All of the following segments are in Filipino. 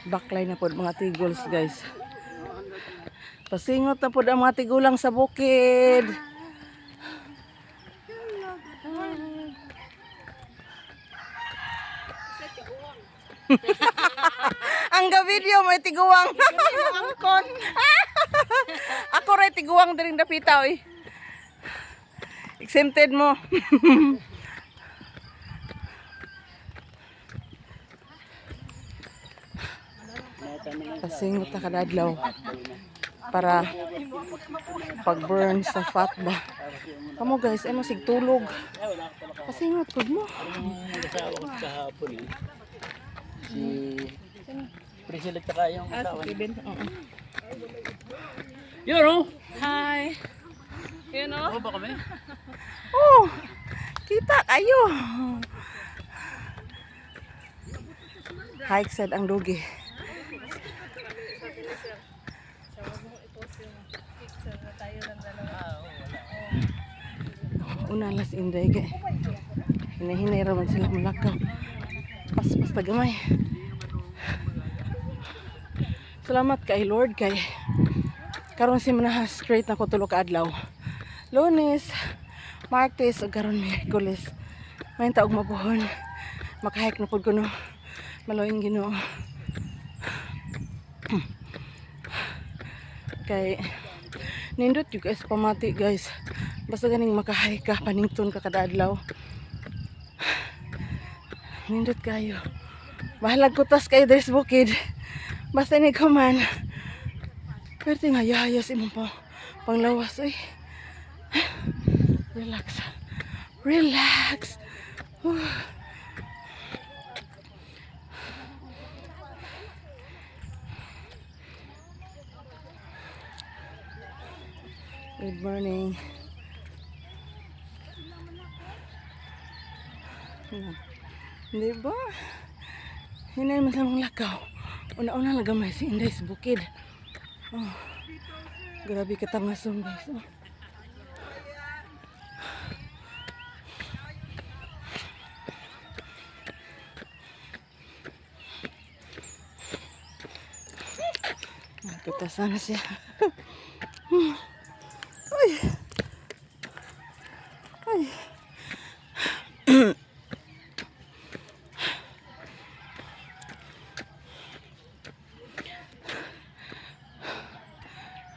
Baklay na po mga tigols guys. Pasingot na po ang mga tigulang sa bukid. Ang video may tiguang. Ako rin tiguang din dapita oy. Exempted mo. Pasingot na kadadlaw para pag-burn sa fat ba. Kamo guys, ano sigtulog. Pasingot pud mo. Nag-asawa ko sa hapon eh. Si Priscilla tsaka yung asawa niya. Yun o! Hi. Yun o. Oo ba kami? Oh, kita kayo. Hike sad ang dugi. Una las inday kay. Hinahinay raman sila malakaw. Pas tagamay. Salamat kay Lord kay karon si manahas straight na ko tulo ka adlaw. Lunes, Martes ug karon Miyerkules. May taog mabuhon. Makahike na pud ko no. Maloyong Ginoo. Kay nindot yung guys pamati guys. Basta ganing makahike ka panington ka kada adlaw. Nindot kayo. Bahalag kutas kayo there's bukid. Basta ni kuman. Pero nga yayas imong panglawas oy. Relax. Relax. Good morning. Di ba? Hinay man sa mga lakaw. Una-una lagamay si Inday sa bukid. Oh, grabe katangason guys. Oh. Kita sana siya. Ay. Ay.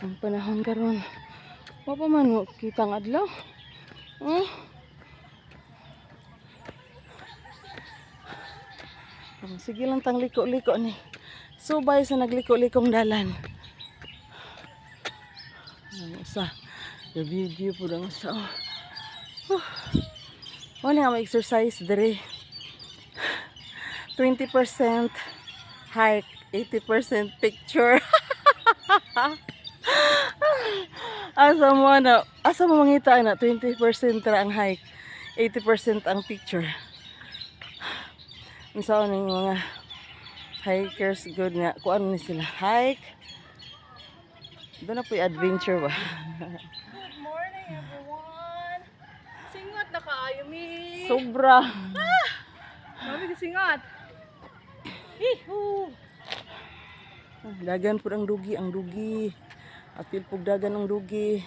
Ang panahon karon. Wa pa man mo kita ang adlaw. Sige lang tang liko-liko ni. Subay sa nagliko-likong dalan. Sa video po lang sa wala nga exercise dere 20% hike 80% picture. asa mo mangita na 20% ra ang hike 80% ang picture. Unsa ning mga hikers good nga kuan ni sila hike. Doon na po yung adventure ba? Good morning everyone! Singot na kaayo mi! Sobra! Sabi ka singot! Hihu! Dagan po ang dugi. Apil po dagan ang dugi.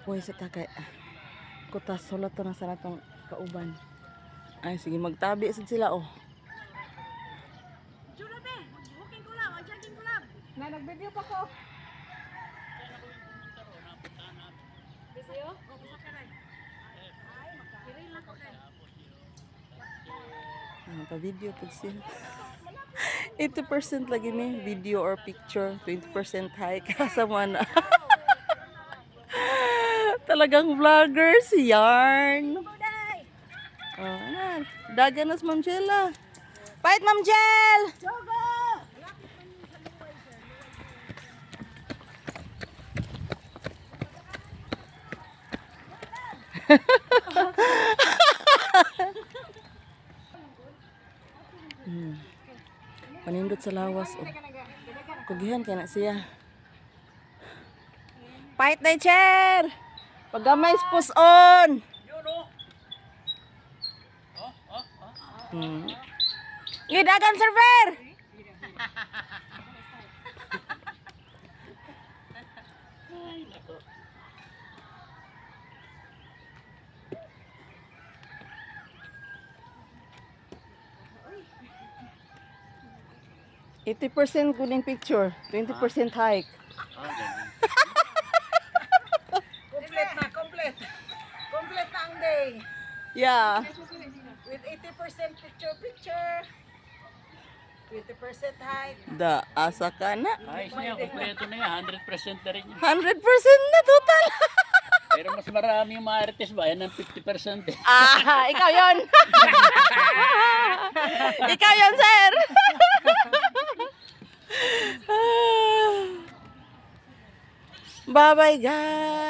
Uy, sa takay. Kutas, sulat to na sa natong kauban. Ay, sige, magtabi sila, oh. Julabe! Walking ko lang! Jogging ko lang! Na, nag-video pa ko! Busy oh? O, busak ka rin. Ay, magkahirin lang ko rin. Pa-video po sila. 80% lagi ni video or picture, 20% hike. Kasama na. Talagang vlogger si Yarn. Oh, ano? Dagan nas Ma'am Jella. Fight Ma'am Jel! Jogo! Panindot sa lawas. Oh. Kugihan kaya na siya. Fight na chair! Paggamay push on! Gidagan server! Ay, nako. %80 guling picture, 20% hike. Ganun. Complete na, complete. Complete na ang day. Yeah. With 80% picture. 20% height. Da, asa ka na. Ayos na yan, kompleto na yan. 100% na rin yan. 100% na total. Pero mas marami yung mga artist ba? Yan ang 50% eh. Ikaw yon. Ikaw yon, sir. Bye-bye, guys.